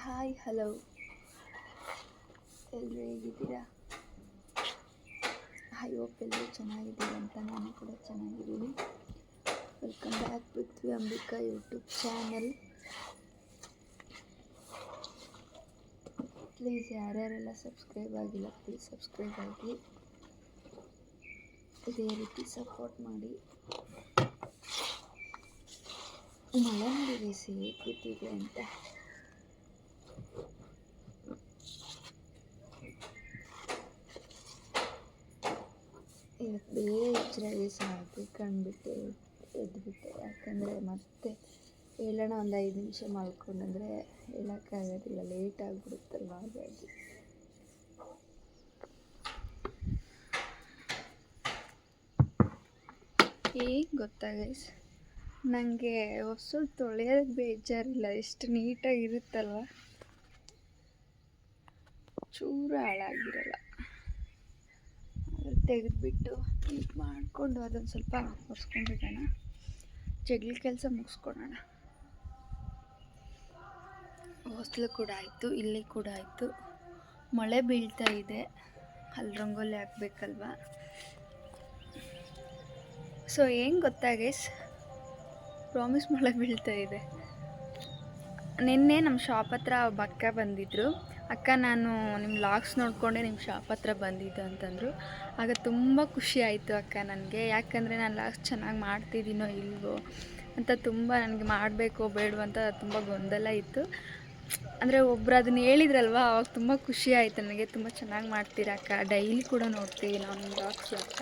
Hi hello ಎಲ್ಲರೂ ಹೇಗಿದ್ದೀರಾ? I hope ಎಲ್ಲರೂ ಚೆನ್ನಾಗಿದ್ದೀರಾ ಅಂತ ನಾನು ಕೂಡ ಚೆನ್ನಾಗಿದ್ದೀನಿ. Welcome back Prithvi Ambika YouTube channel. Please ಯಾರ್ಯಾರೆಲ್ಲ ಸಬ್ಸ್ಕ್ರೈಬ್ ಆಗಿಲ್ಲ ಪ್ಲೀಸ್ ಸಬ್ಸ್ಕ್ರೈಬ್ ಆಗಿ, ಇದೇ ರೀತಿ ಸಪೋರ್ಟ್ ಮಾಡಿ. ಮಳೆ ನೋಡಿ ಹೇಗೆ ಕೂತಿದೆ ಅಂತ. ಇವತ್ತು ಬೇರೆ ಎಚ್ಚರಾಗಿ ಸಾಕು ಕಂಡುಬಿಟ್ಟೆ ಎದ್ದುಬಿಟ್ಟೆ. ಯಾಕಂದರೆ ಮತ್ತೆ ಹೇಳೋಣ ಒಂದು 5 ನಿಮಿಷ ಮಲ್ಕೊಂಡಂದರೆ ಹೇಳೋಕ್ಕಾಗೋದಿಲ್ಲ, ಲೇಟ್ ಆಗಿಬಿಡುತ್ತಲ್ವ. ಹಾಗಾಗಿ ಹೇಗೆ ಗೊತ್ತಾ ಗೈಸ್, ನನಗೆ ಹೊಸಲು ತೊಳೆಯೋದಕ್ಕೆ ಬೇಜಾರಿಲ್ಲ, ಎಷ್ಟು ನೀಟಾಗಿರುತ್ತಲ್ವ, ಚೂರು ಹಾಳಾಗಿರಲ್ಲ. ಅದ್ರಲ್ಲಿ ತೆಗೆದುಬಿಟ್ಟು ನೀಟ್ ಮಾಡಿಕೊಂಡು ಅದನ್ನು ಸ್ವಲ್ಪ ಒರೆಸ್ಕೊಂಡ್ಬಿಡೋಣ, ಜಗ್ಲಿ ಕೆಲಸ ಮುಗಿಸ್ಕೊಳೋಣ. ಹೊಸಲು ಕೂಡ ಆಯಿತು, ಇಲ್ಲಿ ಕೂಡ ಆಯಿತು. ಮಳೆ ಬೀಳ್ತಾ ಇದೆ, ಅಲ್ಲಿ ರಂಗೋಲಿ ಹಾಕ್ಬೇಕಲ್ವ. ಸೊ ಏನು ಗೊತ್ತಾ ಗೈಸ್, ಪ್ರಾಮಿಸ್ ಮಳೆ ಬೀಳ್ತಾ ಇದೆ. ನಿನ್ನೆ ನಮ್ಮ ಶಾಪ್ ಹತ್ರ ಒಬ್ಬ ಅಕ್ಕ ಬಂದಿದ್ದರು. ಅಕ್ಕ, ನಾನು ನಿಮ್ಮ ಲಾಗ್ಸ್ ನೋಡಿಕೊಂಡೆ ನಿಮ್ಮ ಶಾಪ್ ಹತ್ರ ಬಂದಿದ್ದು ಅಂತಂದರು. ಆಗ ತುಂಬ ಖುಷಿ ಆಯಿತು ಅಕ್ಕ ನನಗೆ. ಯಾಕಂದರೆ ನಾನು ಲಾಗ್ಸ್ ಚೆನ್ನಾಗಿ ಮಾಡ್ತಿದ್ದೀನೋ ಇಲ್ವೋ ಅಂತ ತುಂಬ ನನಗೆ ಮಾಡಬೇಕೋ ಬೇಡವೋ ಅಂತ ತುಂಬ ಗೊಂದಲ ಇತ್ತು. ಅಂದರೆ ಒಬ್ಬರು ಅದನ್ನ ಹೇಳಿದ್ರಲ್ವ, ಆವಾಗ ತುಂಬ ಖುಷಿ ಆಯಿತು ನನಗೆ. ತುಂಬ ಚೆನ್ನಾಗಿ ಮಾಡ್ತೀರಾ ಅಕ್ಕ, ಡೈಲಿ ಕೂಡ ನೋಡ್ತೀವಿ ನಾವು ನಿಮ್ಮ ಲಾಗ್ಸ್ ಅಂತ.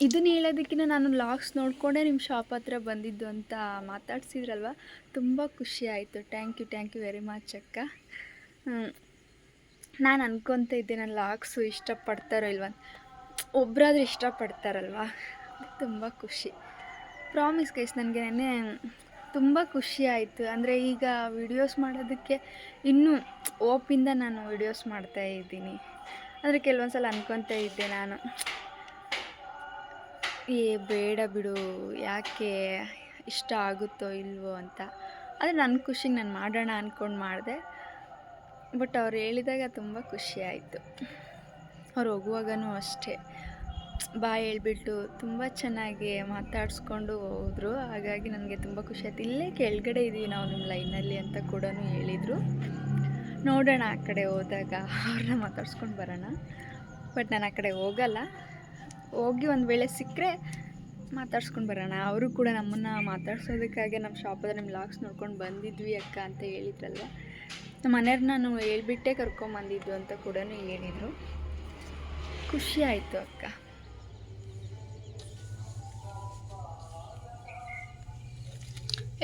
ಇದನ್ನು ಹೇಳೋದಕ್ಕಿಂತ ನಾನು ಲಾಗ್ಸ್ ನೋಡಿಕೊಂಡೇ ನಿಮ್ಮ ಶಾಪ್ ಹತ್ರ ಬಂದಿದ್ದು ಅಂತ ಮಾತಾಡ್ಸಿದ್ರಲ್ವ, ತುಂಬ ಖುಷಿ ಆಯಿತು. ಥ್ಯಾಂಕ್ ಯು ವೆರಿ ಮಚ್ ಅಕ್ಕ. ನಾನು ಅನ್ಕೊತ ಇದ್ದೆ ನನ್ನ ಲಾಗ್ಸು ಇಷ್ಟಪಡ್ತಾರೋ ಇಲ್ವ, ಒಬ್ಬರಾದ್ರೂ ಇಷ್ಟಪಡ್ತಾರಲ್ವ, ತುಂಬ ಖುಷಿ. ಪ್ರಾಮಿಸ್ ಗೈಸ್, ನನಗೆ ನೆನ್ನೆ ತುಂಬ ಖುಷಿ ಆಯಿತು. ಅಂದರೆ ಈಗ ವಿಡಿಯೋಸ್ ಮಾಡೋದಕ್ಕೆ ಇನ್ನೂ ಓಪಿಂದ ನಾನು ವಿಡಿಯೋಸ್ ಮಾಡ್ತಾಯಿದ್ದೀನಿ. ಅಂದರೆ ಕೆಲವೊಂದು ಸಲ ಅನ್ಕೊತ ಇದ್ದೆ ನಾನು, ಬೇಡ ಬಿಡು, ಯಾಕೆ ಇಷ್ಟ ಆಗುತ್ತೋ ಇಲ್ವೋ ಅಂತ. ಆದರೆ ನನ್ನ ಖುಷಿಗೆ ನಾನು ಮಾಡೋಣ ಅಂದ್ಕೊಂಡು ಮಾಡಿದೆ. ಬಟ್ ಅವ್ರು ಹೇಳಿದಾಗ ತುಂಬ ಖುಷಿ ಆಯಿತು. ಅವ್ರು ಹೋಗುವಾಗನೂ ಅಷ್ಟೇ ಬಾಯ್ ಹೇಳ್ಬಿಟ್ಟು ತುಂಬ ಚೆನ್ನಾಗಿ ಮಾತಾಡಿಸ್ಕೊಂಡು ಹೋದರು. ಹಾಗಾಗಿ ನನಗೆ ತುಂಬ ಖುಷಿ ಆಯಿತು. ಇಲ್ಲೇ ಕೆಳಗಡೆ ಇದ್ದೀವಿ ನಾವು ನಿಮ್ಮ ಲೈನಲ್ಲಿ ಅಂತ ಕೂಡ ಹೇಳಿದರು. ನೋಡೋಣ ಆ ಕಡೆ ಹೋದಾಗ ಅವ್ರನ್ನ ಮಾತಾಡ್ಸ್ಕೊಂಡು ಬರೋಣ. ಬಟ್ ನಾನು ಆ ಕಡೆ ಹೋಗಲ್ಲ, ಹೋಗಿ ಒಂದು ವೇಳೆ ಸಿಕ್ಕರೆ ಮಾತಾಡ್ಸ್ಕೊಂಡು ಬರೋಣ. ಅವರು ಕೂಡ ನಮ್ಮನ್ನು ಮಾತಾಡ್ಸೋದಕ್ಕಾಗಿ ನಮ್ಮ ಶಾಪಲ್ಲಿ ನಿಮ್ಮ ಲಾಗ್ಸ್ ನೋಡ್ಕೊಂಡು ಬಂದಿದ್ವಿ ಅಕ್ಕ ಅಂತ ಹೇಳಿದ್ರಲ್ವ. ನಮ್ಮ ಮನೆಯವ್ರು ನಾನು ಹೇಳ್ಬಿಟ್ಟೆ ಕರ್ಕೊಂಬಂದಿದ್ದು ಅಂತ ಕೂಡ ಹೇಳಿದರು. ಖುಷಿ ಆಯಿತು ಅಕ್ಕ.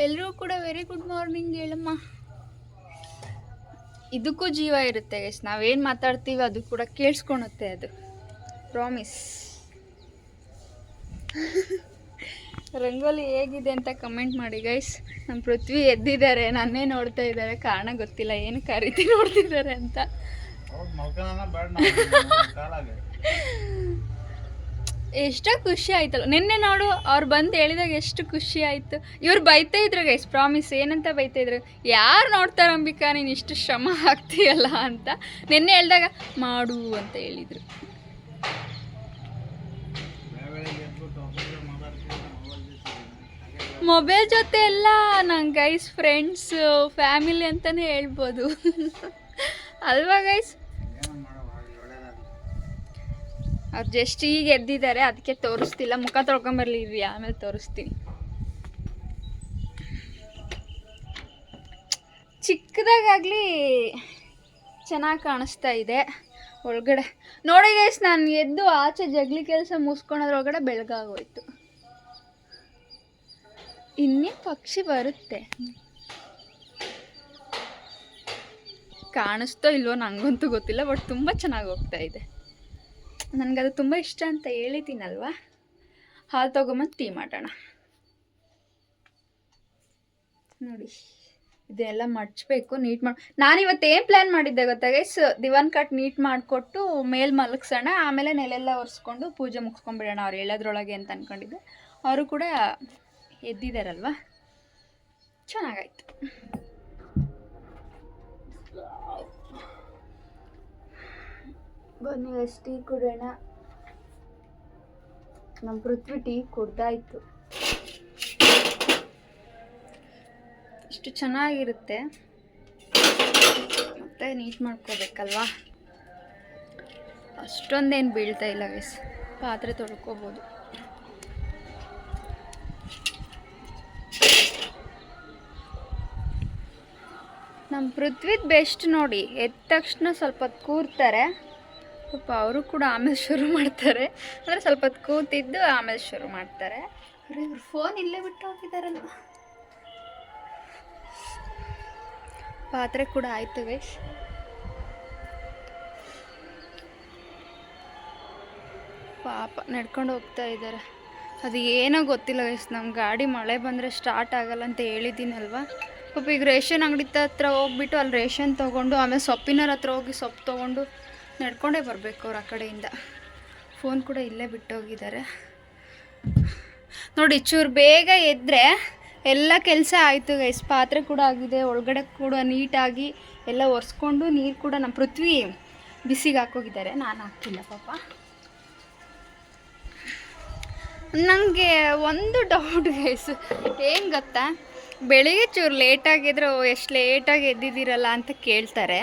ಎಲ್ಲರೂ ಕೂಡ ವೆರಿ ಗುಡ್ ಮಾರ್ನಿಂಗ್ ಹೇಳಮ್ಮ. ಇದಕ್ಕೂ ಜೀವ ಇರುತ್ತೆ ಗೈಸ್, ನಾವೇನು ಮಾತಾಡ್ತೀವಿ ಅದು ಕೂಡ ಕೇಳಿಸ್ಕೊಳುತ್ತೆ, ಅದು ಪ್ರಾಮಿಸ್. ರಂಗೋಲಿ ಹೇಗಿದೆ ಅಂತ ಕಮೆಂಟ್ ಮಾಡಿ ಗೈಸ್. ನಮ್ಮ ಪೃಥ್ವಿ ಎದ್ದಿದ್ದಾರೆ, ನನ್ನೇ ನೋಡ್ತಾ ಇದ್ದಾರೆ, ಕಾರಣ ಗೊತ್ತಿಲ್ಲ, ಏನಕ್ಕೆ ಆ ರೀತಿ ನೋಡ್ತಿದ್ದಾರೆ ಅಂತ. ಎಷ್ಟೋ ಖುಷಿ ಆಯ್ತಲ್ಲ ನಿನ್ನೆ ನೋಡು, ಅವ್ರು ಬಂದು ಹೇಳಿದಾಗ ಎಷ್ಟು ಖುಷಿ ಆಯಿತು. ಇವ್ರು ಬೈತಾ ಇದ್ರು ಗೈಸ್, ಪ್ರಾಮಿಸ್. ಏನಂತ ಬೈತಾ ಇದ್ರು, ಯಾರು ನೋಡ್ತಾರೆ ಅಂಬಿಕಾ ನೀನು ಇಷ್ಟು ಶ್ರಮ ಹಾಕ್ತೀಯಲ್ಲ ಅಂತ. ನಿನ್ನೆ ಹೇಳಿದಾಗ ಮಾಡು ಅಂತ ಹೇಳಿದರು. ಮೊಬೈಲ್ ಜೊತೆ ಎಲ್ಲ ನಂಗೆ ಗೈಸ್ ಫ್ರೆಂಡ್ಸು ಫ್ಯಾಮಿಲಿ ಅಂತಲೇ ಹೇಳ್ಬೋದು ಅಲ್ವಾ ಗೈಸ್. ಅವ್ರು ಜಸ್ಟ್ ಈಗ ಎದ್ದಿದ್ದಾರೆ, ಅದಕ್ಕೆ ತೋರಿಸ್ತಿಲ್ಲ. ಮುಖ ತೊಳ್ಕೊಂಬರ್ಲಿ ಇರ್ರಿ, ಆಮೇಲೆ ತೋರಿಸ್ತೀನಿ. ಚಿಕ್ಕದಾಗಲಿ ಚೆನ್ನಾಗಿ ಕಾಣಿಸ್ತಾ ಇದೆ ಒಳಗಡೆ. ನೋಡಿ ಗೈಸ್, ನಾನು ಎದ್ದು ಆಚೆ ಜಗ್ಲಿ ಕೆಲಸ ಮುಗಿಸ್ಕೊಳೋದ್ರೊಳಗಡೆ ಬೆಳಗಾಗೋಯ್ತು. ಇನ್ನೇ ಪಕ್ಷಿ ಬರುತ್ತೆ, ಕಾಣಿಸ್ತೋ ಇಲ್ವೋ ನನಗಂತೂ ಗೊತ್ತಿಲ್ಲ. ಬಟ್ ತುಂಬ ಚೆನ್ನಾಗಿ ಹೋಗ್ತಾ ಇದೆ. ನನಗದು ತುಂಬ ಇಷ್ಟ ಅಂತ ಹೇಳಿದ್ದೀನಲ್ವ. ಹಾಲು ತೊಗೊಂಬಂದು ಟೀ ಮಾಡೋಣ. ನೋಡಿ, ಇದೆಲ್ಲ ಮಡ್ಚಬೇಕು, ನೀಟ್ ಮಾಡಿ. ನಾನಿವತ್ತು ಏನು ಪ್ಲ್ಯಾನ್ ಮಾಡಿದ್ದೆ ಗೊತ್ತಾ ಗೈಸ್, ದಿವಾನ್ ಕಾಟ್ ನೀಟ್ ಮಾಡಿಕೊಟ್ಟು ಮೇಲೆ ಮಲಗಿಸೋಣ, ಆಮೇಲೆ ನೆಲೆಲ್ಲ ಒರೆಸ್ಕೊಂಡು ಪೂಜೆ ಮುಗಿಸ್ಕೊಂಡ್ಬಿಡೋಣ ಅವ್ರು ಹೇಳೋದ್ರೊಳಗೆ ಅಂತ ಅಂದ್ಕೊಂಡಿದ್ದೆ. ಅವರು ಕೂಡ ಎದ್ದಿದ್ದಾರಲ್ವ, ಚೆನ್ನಾಗಾಯ್ತು. ಬನ್ನಿ ಗೈಸ್ ಟೀ ಕುಡಿಯೋಣ. ನಮ್ಮ ಪೃಥ್ವಿ ಟೀ ಕುಡ್ದಾಯ್ತು. ಇಷ್ಟು ಚೆನ್ನಾಗಿರುತ್ತೆ, ಮತ್ತೆ ನೀಟ್ ಮಾಡ್ಕೋಬೇಕಲ್ವಾ. ಅಷ್ಟೊಂದೇನು ಬೀಳ್ತಾ ಇಲ್ಲ ಗೈಸ್, ಪಾತ್ರೆ ತೊಳ್ಕೊಬೋದು. ನಮ್ಮ ಪೃಥ್ವಿದ್ ಬೆಸ್ಟ್ ನೋಡಿ, ಎದ್ದ ತಕ್ಷಣ ಸ್ವಲ್ಪ ಹೊತ್ತು ಕೂರ್ತಾರೆ. ಪಾಪ ಅವರು ಕೂಡ ಆಮೇಲೆ ಶುರು ಮಾಡ್ತಾರೆ, ಅಂದರೆ ಸ್ವಲ್ಪ ಹೊತ್ತು ಕೂತಿದ್ದು ಆಮೇಲೆ ಶುರು ಮಾಡ್ತಾರೆ. ಇವ್ರು ಫೋನ್ ಇಲ್ಲೇ ಬಿಟ್ಟು ಹೋಗಿದ್ದಾರಲ್ಲ. ಪಾತ್ರೆ ಕೂಡ ಆಯಿತು ಗೈಸ್. ಪಾಪ ನಡ್ಕೊಂಡು ಹೋಗ್ತಾ ಇದ್ದಾರೆ. ಅದು ಏನೋ ಗೊತ್ತಿಲ್ಲ ಗೈಸ್, ನಮ್ಮ ಗಾಡಿ ಮಳೆ ಬಂದರೆ ಸ್ಟಾರ್ಟ್ ಆಗಲ್ಲ ಅಂತ ಹೇಳಿದ್ದೀನಲ್ವ. ಪಾಪ ಈಗ ರೇಷನ್ ಅಂಗಡಿ ಹತ್ರ ಹೋಗ್ಬಿಟ್ಟು ಅಲ್ಲಿ ರೇಷನ್ ತೊಗೊಂಡು ಆಮೇಲೆ ಸೊಪ್ಪಿನವ್ರ ಹತ್ರ ಹೋಗಿ ಸೊಪ್ಪು ತೊಗೊಂಡು ನಡ್ಕೊಂಡೇ ಬರಬೇಕು ಅವ್ರು ಆ ಕಡೆಯಿಂದ. ಫೋನ್ ಕೂಡ ಇಲ್ಲೇ ಬಿಟ್ಟೋಗಿದ್ದಾರೆ ನೋಡಿ. ಚೂರು ಬೇಗ ಎದ್ದರೆ ಎಲ್ಲ ಕೆಲಸ ಆಯಿತು ಗೈಸ್. ಪಾತ್ರೆ ಕೂಡ ಆಗಿದೆ, ಒಳಗಡೆ ಕೂಡ ನೀಟಾಗಿ ಎಲ್ಲ ಒರೆಸ್ಕೊಂಡು ನೀರು ಕೂಡ ನಮ್ಮ ಪೃಥ್ವಿ ಬಿಸಿಗೆ ಹಾಕೋಗಿದ್ದಾರೆ, ನಾನು ಹಾಕ್ತಿಲ್ಲ ಪಾಪ. ನನಗೆ ಒಂದು ಡೌಟ್ ಗೈಸ್, ಏನು ಗೊತ್ತಾ, ಬೆಳಿಗ್ಗೆ ಚೂರು ಲೇಟಾಗಿದ್ರೆ ಎಷ್ಟು ಲೇಟಾಗಿ ಎದ್ದಿದ್ದೀರಲ್ಲ ಅಂತ ಕೇಳ್ತಾರೆ.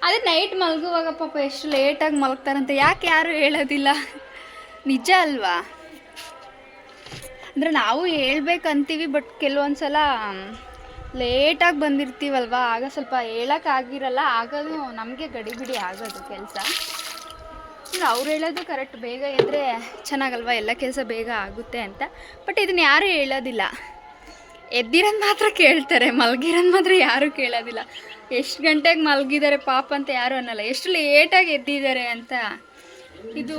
ಅದೇ ನೈಟ್ ಮಲಗುವಾಗ ಪಾಪ ಎಷ್ಟು ಲೇಟಾಗಿ ಮಲಗ್ತಾರಂತ ಯಾಕೆ ಯಾರು ಹೇಳೋದಿಲ್ಲ? ನಿಜ ಅಲ್ವಾ? ಅಂದರೆ ನಾವು ಹೇಳ್ಬೇಕಂತೀವಿ, ಬಟ್ ಕೆಲವೊಂದು ಸಲ ಲೇಟಾಗಿ ಬಂದಿರ್ತೀವಲ್ವ, ಆಗ ಸ್ವಲ್ಪ ಹೇಳೋಕ್ಕಾಗಿರಲ್ಲ, ಆಗೋದು ನಮಗೆ ಗಡಿಬಿಡಿ ಆಗೋದು ಕೆಲಸ. ಅವ್ರು ಹೇಳೋದು ಕರೆಕ್ಟ್, ಬೇಗ ಎದ್ದರೆ ಚೆನ್ನಾಗಲ್ವ, ಎಲ್ಲ ಕೆಲಸ ಬೇಗ ಆಗುತ್ತೆ ಅಂತ. ಬಟ್ ಇದನ್ನು ಯಾರೂ ಹೇಳೋದಿಲ್ಲ. ಎದ್ದಿರೋದು ಮಾತ್ರ ಕೇಳ್ತಾರೆ, ಮಲಗಿರೋದು ಮಾತ್ರ ಯಾರೂ ಕೇಳೋದಿಲ್ಲ. ಎಷ್ಟು ಗಂಟೆಗೆ ಮಲಗಿದ್ದಾರೆ ಪಾಪ ಅಂತ ಯಾರೂ ಅನ್ನಲ್ಲ, ಎಷ್ಟು ಲೇಟಾಗಿ ಎದ್ದಿದ್ದಾರೆ ಅಂತ. ಇದು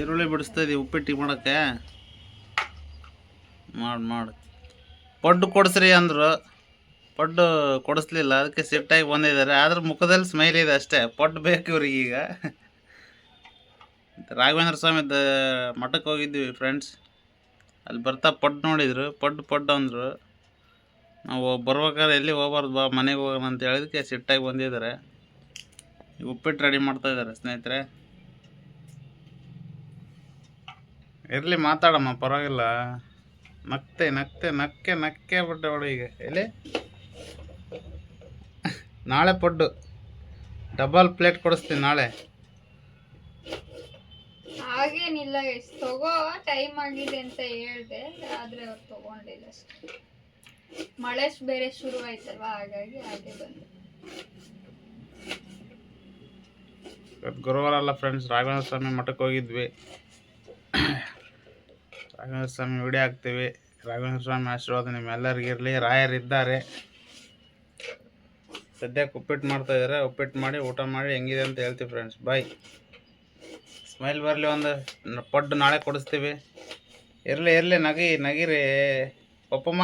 ಈರುಳ್ಳಿ ಬಿಡಿಸ್ತಾ ಇದೀವಿ ಉಪ್ಪಿಟ್ಟಿಗೆ ಮಾಡೋಕ್ಕೆ. ಮಾಡಿ ಪಡ್ಡು ಕೊಡಿಸ್ರಿ ಅಂದರು, ಪಡ್ಡು ಕೊಡಿಸ್ಲಿಲ್ಲ, ಅದಕ್ಕೆ ಸಿಟ್ಟಾಗಿ ಬಂದಿದ್ದಾರೆ. ಆದ್ರೆ ಮುಖದಲ್ಲಿ ಸ್ಮೈಲ್ ಇದೆ ಅಷ್ಟೇ. ಪಡ್ಡು ಬೇಕು ಇವ್ರಿಗೆ. ಈಗ ರಾಘವೇಂದ್ರ ಸ್ವಾಮಿ ಮಠಕ್ಕೆ ಹೋಗಿದ್ವಿ ಫ್ರೆಂಡ್ಸ್, ಅಲ್ಲಿ ಬರ್ತಾ ಪಡ್ಡು ನೋಡಿದ್ರು, ಪಡ್ಡು ಅಂದರು. ನಾವು ಬರ್ಬೇಕಾದ್ರೆ ಎಲ್ಲಿ ಹೋಗ್ಬಾರ್ದು ಬಾ, ಮನೆಗೆ ಹೋಗೋಣ ಅಂತ ಹೇಳಿದಕ್ಕೆ ಸಿಟ್ಟಾಗಿ ಬಂದಿದ್ದಾರೆ. ಈಗ ಉಪ್ಪಿಟ್ಟು ರೆಡಿ ಮಾಡ್ತಾಯಿದ್ದಾರೆ ಸ್ನೇಹಿತರೆ. ಇರಲಿ ಮಾತಾಡಮ್ಮ, ಪರವಾಗಿಲ್ಲ. ನಕ್ಕೆ ಬಿಟ್ಟೆ ಅವಳು. ಈಗ ಎಲ್ಲಿ ನಾಳೆ ಪಡ್ಡು ಡಬಲ್ ಪ್ಲೇಟ್ ಕೊಡಿಸ್ತೀನಿ ನಾಳೆ. ಹಾಗೇನಿಲ್ಲ, ಎಷ್ಟು ತಗೋ ಟೈಮ್ ಆಗಿದೆ ಅಂತ ಹೇಳಿದೆ, ಆದರೆ ಅವ್ರು ತಗೊಂಡಿಲ್ಲ ಅಷ್ಟೇ. ಮಳೆ ಬೇರೆ ಶುರು ಆಯ್ತಲ್ವ, ಹಾಗಾಗಿ ಹಾಗೆ ಬಂದು. ಗುರುವಾರ ಅಲ್ಲ ಫ್ರೆಂಡ್ಸ್, ರಾಘವೇಂದ್ರ ಸ್ವಾಮಿ ಮಠಕ್ಕೆ ಹೋಗಿದ್ವಿ. ರಾಘವೇಂದ್ರ ಸ್ವಾಮಿ ವಿಡಿಯೋ ಹಾಕ್ತೀವಿ. ರಾಘವೇಂದ್ರ ಸ್ವಾಮಿ ಆಶೀರ್ವಾದ ನಿಮ್ಮೆಲ್ಲರಿಗಿರಲಿ. ರಾಯರಿದ್ದಾರೆ. ಸದ್ಯಕ್ಕೆ ಉಪ್ಪಿಟ್ಟು ಮಾಡ್ತಾಯಿದ್ದಾರೆ. ಉಪ್ಪಿಟ್ಟು ಮಾಡಿ ಊಟ ಮಾಡಿ ಹೆಂಗಿದೆ ಅಂತ ಹೇಳ್ತೀವಿ ಫ್ರೆಂಡ್ಸ್. ಬಾಯ್. ಸ್ಮೈಲ್ ಬರಲಿ. ಒಂದು ಪಡ್ಡು ನಾಳೆ ಕೊಡಿಸ್ತೀವಿ. ಇರಲಿ ನಗಿರಿ ಪಪ್ಪಮ್ಮ.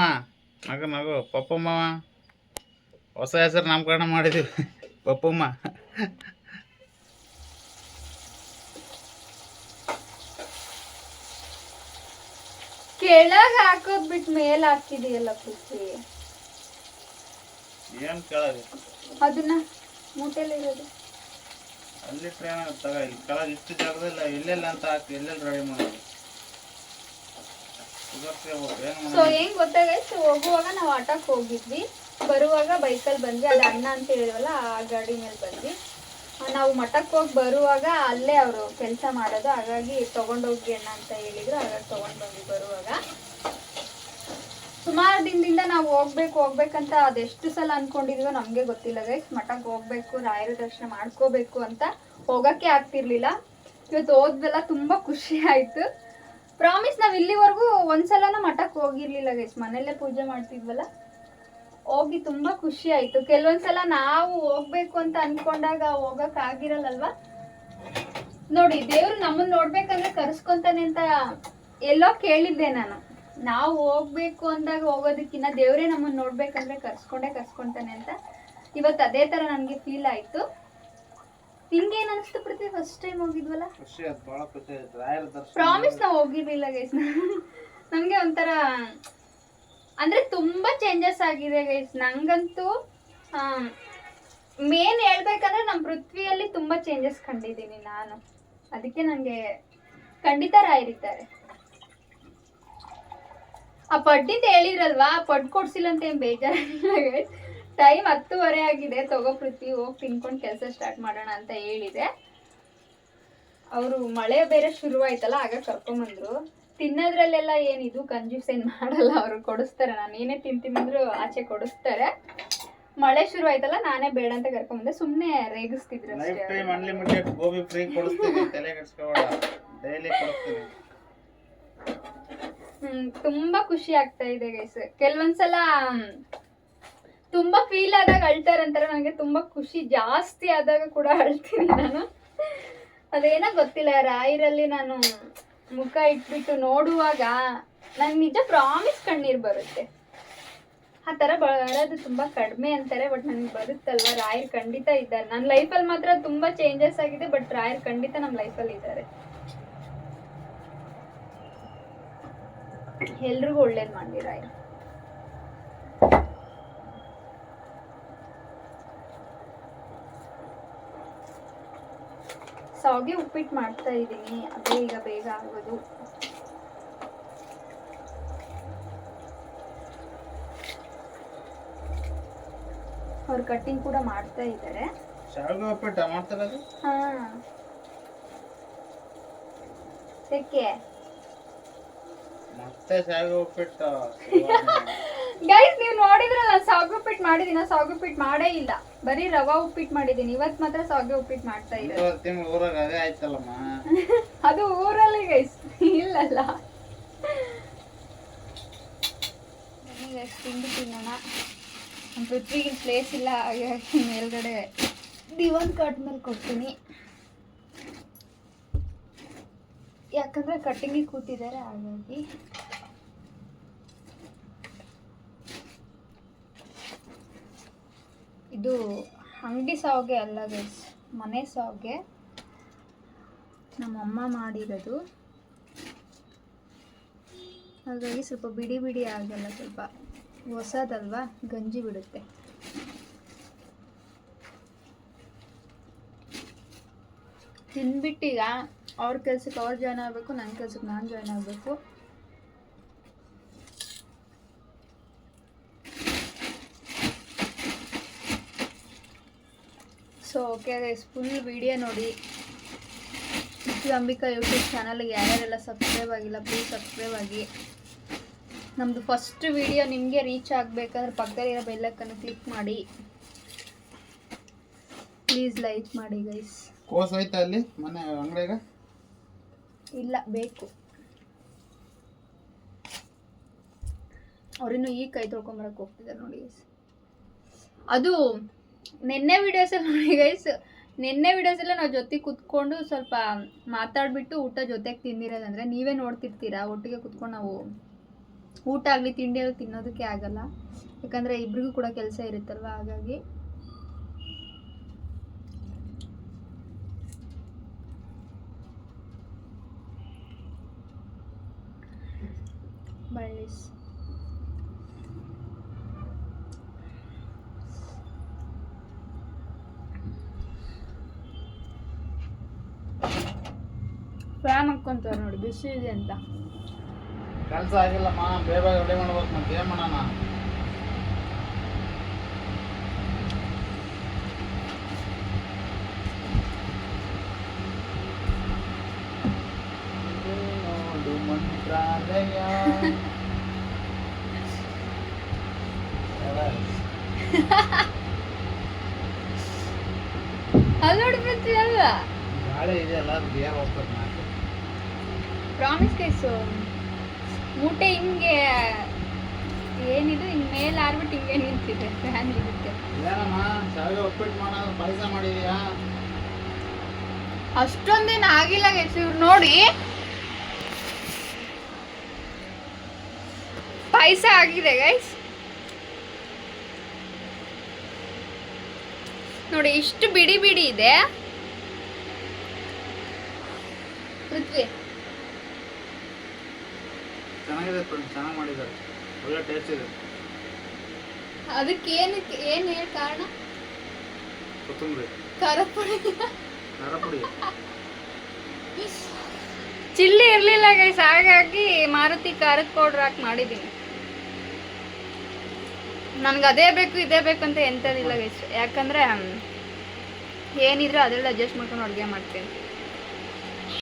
ನಗು ಪಪ್ಪಮ್ಮ. ಹೊಸ ಹೆಸರು ನಾಮಕರಣ ಮಾಡಿದ್ದೀವಿ ಪಪ್ಪಮ್ಮ. ಕೆಳಗೆ ಹಾಕೋದ್ ಬಿಟ್ಟು ಮೇಲೆ ಹಾಕಿದೆಯಲ್ಲ ಖುಷಿ. ಏನು ಕೆಳಗೆ ಅದನ್ನ ಮೂಟೆಲಿರೋದು ಅಲ್ಲಿ ಟ್ರೈನ್ ತಗ ಇಲ್ಲಿ ಕೆಳಗೆ ಇಷ್ಟು ಜಾಗದಲ್ಲಿ ಎಲ್ಲೆಲ್ಲ ಅಂತ ಹಾಕಿ ಎಲ್ಲೆಲ್ಲಿ ರೆಡಿ ಮಾಡೋದು. ಸೊ ಹೆಂಗ್ ಗೊತ್ತಾಗೈತೆ, ಹೋಗುವಾಗ ನಾವು ಆಟೋಕ್ ಹೋಗಿದ್ವಿ, ಬರುವಾಗ ಬೈಕಲ್ಲಿ ಬಂದ್ವಿ. ಅದು ಅಣ್ಣ ಅಂತ ಹೇಳಿದ್ವಲ್ಲ ಆ ಗಾಡಿ ಮೇಲೆ ಬಂದ್ವಿ. ನಾವು ಮಠಕ್ಕೆ ಹೋಗಿ ಬರುವಾಗ ಅಲ್ಲೇ ಅವರು ಕೆಲಸ ಮಾಡೋದು, ಹಾಗಾಗಿ ತೊಗೊಂಡೋಗಿ ಅಣ್ಣ ಅಂತ ಹೇಳಿದ್ರು, ಹಾಗಾಗಿ ತೊಗೊಂಡು ಬಂದ್ವಿ. ಬರುವಾಗ ಸುಮಾರು ದಿನದಿಂದ ನಾವು ಹೋಗ್ಬೇಕಂತ ಅದೆಷ್ಟು ಸಲ ಅನ್ಕೊಂಡಿದೀವೋ ನಮಗೆ ಗೊತ್ತಿಲ್ಲ ಗೈಸ್. ಮಠಕ್ಕೆ ಹೋಗ್ಬೇಕು, ರಾಯರ ದರ್ಶನ ಮಾಡ್ಕೋಬೇಕು ಅಂತ ಹೋಗಕ್ಕೆ ಆಗ್ತಿರ್ಲಿಲ್ಲ. ಇವತ್ತು ಹೋದ್ವೆಲ್ಲ ತುಂಬಾ ಖುಷಿ ಆಯ್ತು. ಪ್ರಾಮಿಸ್ ನಾವ್ ಇಲ್ಲಿವರೆಗೂ ಒಂದ್ಸಲನೂ ಮಠಕ್ಕೆ ಹೋಗಿರ್ಲಿಲ್ಲ ಗೈಸ್, ಮನೆಯಲ್ಲೇ ಪೂಜೆ ಮಾಡ್ತಿದ್ವಲ್ಲ, ಹೋಗಿ ತುಂಬಾ ಖುಷಿ ಆಯ್ತು. ಕೆಲವೊಂದ್ಸಲ ನಾವು ಹೋಗ್ಬೇಕು ಅಂತ ಅನ್ಕೊಂಡಾಗ ಹೋಗಕ್ ಆಗಿರಲ್ಲಲ್ವಾ. ನೋಡಿ ದೇವ್ರು ನಮ್ಮನ್ನ ನೋಡ್ಬೇಕಂದ್ರೆ ಕರ್ಸ್ಕೊಂತಾನೆ ಅಂತ ಎಲ್ಲೋ ಕೇಳಿದ್ದೆ ನಾನು. ನಾವು ಹೋಗ್ಬೇಕು ಅಂದಾಗ ಹೋಗೋದಕ್ಕಿಂತ ದೇವ್ರೇ ನಮ್ಮನ್ನ ನೋಡ್ಬೇಕಂದ್ರೆ ಕರ್ಸ್ಕೊಂತಾನೆ ಅಂತ ಇವತ್ತು ಅದೇ ತರ ನನ್ಗೆ ಫೀಲ್ ಆಯ್ತು. ನಿಂಗೇನ್ ಅನಿಸ್ತು ಪ್ರತಿ ಫಸ್ಟ್ ಟೈಮ್ ಹೋಗಿದ್ವಲ್ಲ? ಪ್ರಾಮಿಸ್ ನಾವು ಹೋಗಿರ್ಲಿಲ್ಲ ಗೈಸ್. ನಮ್ಗೆ ಒಂಥರ ಅಂದ್ರೆ ತುಂಬಾ ಚೇಂಜಸ್ ಆಗಿದೆ ಗೈಸ್. ನಂಗಂತೂ ಮೇನ್ ಹೇಳ್ಬೇಕಂದ್ರೆ ನಮ್ಮ ಪೃಥ್ವಿಯಲ್ಲಿ ತುಂಬಾ ಚೇಂಜಸ್ ಕಂಡಿದ್ದೀನಿ ನಾನು. ಅದಕ್ಕೆ ನಂಗೆ ಖಂಡಿತ ರಾಯರಿದ್ದಾರೆ. ಆ ಪಡ್ಡಿಂದ ಹೇಳಿದ್ರಲ್ವಾ, ಪಡ್ ಕೊಡ್ಸಿಲ್ಲ ಅಂತ ಏನ್ ಬೇಜಾರಿಲ್ಲ ಗೈಸ್. ಟೈಮ್ 10:30 ಆಗಿದೆ, ತಗೋ ಪೃಥ್ವಿ ಹೋಗಿ ತಿನ್ಕೊಂಡು ಕೆಲಸ ಸ್ಟಾರ್ಟ್ ಮಾಡೋಣ ಅಂತ ಹೇಳಿದೆ. ಅವರು ಮಳೆ ಬೇರೆ ಶುರುವಾಯ್ತಲ್ಲ, ಆಗ ಕರ್ಕೊಂಬಂದ್ರು. ತಿನ್ನೋದ್ರಲ್ಲೆಲ್ಲ ಏನಿದು ಕಂಜೂಸ್ ಏನ್ ಮಾಡಲ್ಲ, ಅವರು ಕೊಡಿಸ್ತಾರೆ. ನಾನು ಏನೇ ತಿಂತೀನಿ ಅಂದ್ರು ಆಚೆ ಕೊಡಿಸ್ತಾರೆ. ಮಳೆ ಶುರು ಆಯ್ತಲ್ಲ, ನಾನೇ ಬೇಡ ಅಂತ ಕರ್ಕೊಂಬಂದೆ. ಸುಮ್ಮನೆ ರೇಗಿಸ್ತಿದ್ರು ಅಷ್ಟೇ. ಅನ್ಲಿಮಿಟೆಡ್ ಗೋಬಿ ಫ್ರೀ ಕೊಡಿಸ್ತೀನಿ, ತಲೆ ಕೆಡಿಸ್ಕೋಬೇಡ, ಡೈಲಿ ಕೊಡಿಸ್ತೀನಿ. ತುಂಬಾ ಖುಷಿ ಆಗ್ತಾ ಇದೆ ಗೈಸ್. ಕೆಲವೊಂದ್ಸಲ ತುಂಬಾ ಫೀಲ್ ಆದಾಗ ಅಳ್ತಾರಂತಾರೆ, ನನಗೆ ತುಂಬಾ ಖುಷಿ ಜಾಸ್ತಿ ಆದಾಗ ಕೂಡ ಅಳ್ತೀನಿ ನಾನು. ಅದೇನೋ ಗೊತ್ತಿಲ್ಲ, ರಾಯರಲ್ಲಿ ನಾನು ಮುಖ ಇಟ್ಬಿಟ್ಟು ನೋಡುವಾಗ ನಂಗೆ ನಿಜ ಪ್ರಾಮಿಸ್ ಕಣ್ಣೀರ್ ಬರುತ್ತೆ. ಆ ಥರ ಬರೋದು ತುಂಬಾ ಕಡಿಮೆ ಅಂತಾರೆ, ಬಟ್ ನನಗೆ ಬರುತ್ತಲ್ವ. ರಾಯರ್ ಖಂಡಿತ ಇದ್ದಾರೆ ನನ್ನ ಲೈಫಲ್ಲಿ. ಮಾತ್ರ ತುಂಬಾ ಚೇಂಜಸ್ ಆಗಿದೆ, ಬಟ್ ರಾಯರ್ ಖಂಡಿತ ನಮ್ಮ ಲೈಫಲ್ಲಿ ಇದ್ದಾರೆ. ಎಲ್ರಿಗೂ ಒಳ್ಳೇದು ಮಾಡಲಿ ರಾಯರ್. ಸಾವಿಗೆ ಉಪ್ಪಿಟ್ಟು ಮಾಡ್ತಾ ಇದ್ದೀನಿ, ಅದೇ ಈಗ ಬೇಗ ಆಗೋದು. ಅವ್ರು ಕಟ್ಟಿಂಗ್ ಕೂಡ ಮಾಡ್ತಾ ಇದ್ದಾರೆ. ಸಾವಿಗೆ ಉಪ್ಪಿಟ್ಟು ಮಾಡ್ತಾರದು? ಹಾ, ಯಾಕೆ ಮತ್ತೆ ಸಾವಿಗೆ ಉಪ್ಪಿಟ್ಟು? ಗೈಸ್ ನೀವು ನೋಡಿದ್ರೆ ನಾನು ಸಾವಿಗೆ ಉಪ್ಪಿಟ್ಟು ಮಾಡಿದೀನಿ. ಸಾವಿಗೆ ಉಪ್ಪಿಟ್ಟು ಮಾಡೇ ಇಲ್ಲ, ಬರೀ ರವಾ ಉಪ್ಪಿಟ್ಟು ಮಾಡಿದೀನಿ. ಇವತ್ತು ಮಾತ್ರ ಸಾವಿಗೆ ಉಪ್ಪಿಟ್ಟು ಮಾಡ್ತಾ ಇದ್ದಾರೆ. ತಿಂಗಳು ಊರಾಗ ಅದೇ ಆಯ್ತಲ್ಲಮ್ಮ. ಅದು ಊರಲ್ಲಿ ಗೈಸ್, ಇಲ್ಲಲ್ಲ. ತಿಂದು ತಿನ್ನೋಣ. ನಮ್ಮ ಪೃಥ್ವಿಗೆ ಪ್ಲೇಸ್ ಇಲ್ಲ, ಹಾಗಾಗಿ ಮೇಲ್ಗಡೆ ದಿವಾನ್ ಕಾಟ್ ಮೇಲೆ ಕೊಡ್ತೀನಿ. ಯಾಕಂದ್ರೆ ಕಟ್ಟಿಂಗಿಗೆ ಕೂತಿದ್ದಾರೆ, ಹಾಗಾಗಿ. ಇದು ಅಂಗಡಿ ಸಾವಿಗೆ ಅಲ್ಲ ಗೈಸ್, ಮನೆ ಸಾವಿಗೆ ನಮ್ಮಮ್ಮ ಮಾಡಿರೋದು. ಹಾಗಾಗಿ ಸ್ವಲ್ಪ ಬಿಡಿ ಬಿಡಿ ಆಗಲ್ಲ, ಸ್ವಲ್ಪ ಹೊಸದಲ್ವಾ, ಗಂಜಿ ಬಿಡುತ್ತೆ. ತಿಂದ್ಬಿಟ್ಟೀಗ ಅವ್ರ ಕೆಲ್ಸಕ್ಕೆ ಅವ್ರು ಜಾಯ್ನ್ ಆಗಬೇಕು, ನನ್ನ ಕೆಲ್ಸಕ್ಕೆ ನಾನು ಜಾಯ್ನ್ ಆಗಬೇಕು. So okay guys, full video ನೋಡಿ. ಅಂಬಿಕಾ ಯೂಟ್ಯೂಬ್ ಚಾನಲ್ಗೆ ಯಾರ್ಯಾರೆಲ್ಲ ಸಬ್ಸ್ಕ್ರೈಬ್ ಆಗಿಲ್ಲ ಪ್ಲೀಸ್ ಸಬ್ಸ್ಕ್ರೈಬ್ ಆಗಿ. ನಮ್ಮದು ಫಸ್ಟ್ ವಿಡಿಯೋ ನಿಮಗೆ ರೀಚ್ ಆಗಬೇಕಂದ್ರೆ ಪಕ್ಕದಲ್ಲಿರೋ ಬೆಲ್ಲಕ್ಕನ್ನು ಕ್ಲಿಕ್ ಮಾಡಿ. ಪ್ಲೀಸ್ ಲೈಕ್ ಮಾಡಿ ಗೈಸ್. ಕೋಸ್ ಐತಾ ಅಲ್ಲಿ ಮನೆ ಅಂಗಡಿಯಾಗ? ಇಲ್ಲ, ಬೇಕು. ಅವ್ರಿನ್ನೂ ಈಗ ಕೈ ತೊಳ್ಕೊಂಬರಕ್ಕೆ ಹೋಗ್ತಿದ್ದಾರೆ ನೋಡಿ ಗೈಸ್. ಅದು ನಿನ್ನೆ ವಿಡಿಯೋಸಲ್ಲಿ ನೋಡಿ ಗೈಸ್, ನಿನ್ನೆ ವಿಡಿಯೋಸೆಲ್ಲ ನಾವು ಜೊತೆಗೆ ಕುತ್ಕೊಂಡು ಸ್ವಲ್ಪ ಮಾತಾಡಿಬಿಟ್ಟು ಊಟ ಜೊತೆಗೆ ತಿಂದಿರೋದಂದರೆ ನೀವೇ ನೋಡ್ತಿರ್ತೀರಾ. ಒಟ್ಟಿಗೆ ಕುತ್ಕೊಂಡು ನಾವು ಊಟ ಆಗಲಿ ತಿಂಡಿ ಆಗಲಿ ತಿನ್ನೋದಕ್ಕೆ ಆಗಲ್ಲ, ಯಾಕಂದರೆ ಇಬ್ರಿಗೂ ಕೂಡ ಕೆಲಸ ಇರುತ್ತಲ್ವ, ಹಾಗಾಗಿ ಬಳ್ಳಿಸ್ ಫ್ಯಾನ್ ಹಾಕ್ಕೊಂತಾರೆ ನೋಡಿ, ಬಿಸಿ ಇದೆ ಅಂತ. ಕೆಲಸ ಆಗಿಲ್ಲಮ್ಮ, ಬೇಗ ರೆಡಿ ಮಾಡ್ಬೇಕು. ಮತ್ತೆ ಏನು ಮಾಡೋಣ? ನೋಡು ಮಂತ್ರಾಲಯ. ಅಲ್ಲಿ ನೋಡ್ಬಿಡ್ತೀವಿ ಅಲ್ವಾ, ಗಾಳಿ ಇದೆಯಲ್ಲ, ಅದು ಬೇಗ ಹೋಗ್ಬೇಕು. ನಾನು ಪ್ರಾಮಿಸ್ ಕೇಸು ಮೂಟೆ ಹಿಂಗೆ ಏನಿದು ಹಿಂಗೆ ಮೇಲೆ ಆರ್ಬಿಟ್ಟು ಹಿಂಗೆ ನಿಂತಿದೆ, ಫ್ಯಾನ್ ಇದಕ್ಕೆ. ಏನಮ್ಮ ಶಾವಿಗೆ ಉಪ್ಪಿಟ್ಟು ಮಾಡೋದು ಪಾಯಸ ಮಾಡಿದೀಯಾ? ಅಷ್ಟೊಂದೇನು ಆಗಿಲ್ಲ ಗೈಸ್, ಇವ್ರು ನೋಡಿ ಪಾಯಸ ಆಗಿದೆ ಗೈಸ್. ನೋಡಿ ಇಷ್ಟು ಬಿಡಿ ಬಿಡಿ ಇದೆ. ಪೃಥ್ವಿ ಚೆನ್ನಾಗಿದೆ ಫ್ರೆಂಡ್ಸ್, ಚೆನ್ನಾಗಿ ಮಾಡಿದ್ದಾರೆ, ಒಳ್ಳೆ ಟೇಸ್ಟ್ ಇದೆ. ಅದಕ್ಕೆ ಏನು ಹೇಳಿ ಕಾರಣ? ಕೊತ್ತಂಬರಿ, ಖಾರದ ಪುಡಿ, ಖಾರ ಪುಡಿ. ಚಿಲ್ಲಿ ಇರಲಿಲ್ಲ ಗೈಸ್, ಹಾಗಾಗಿ ಮಾರುತಿ ಖಾರದ ಪೌಡ್ರ್ ಹಾಕಿ ಮಾಡಿದ್ದೀನಿ. ನನಗೆ ಅದೇ ಬೇಕು ಇದೇ ಬೇಕು ಅಂತ ಎಂಥದಿಲ್ಲ ಗೈಸ್, ಯಾಕಂದರೆ ಏನಿದ್ರು ಅದರಲ್ಲಿ ಅಡ್ಜಸ್ಟ್ ಮಾಡ್ಕೊಂಡು ಅಡುಗೆ ಮಾಡ್ತೀನಿ.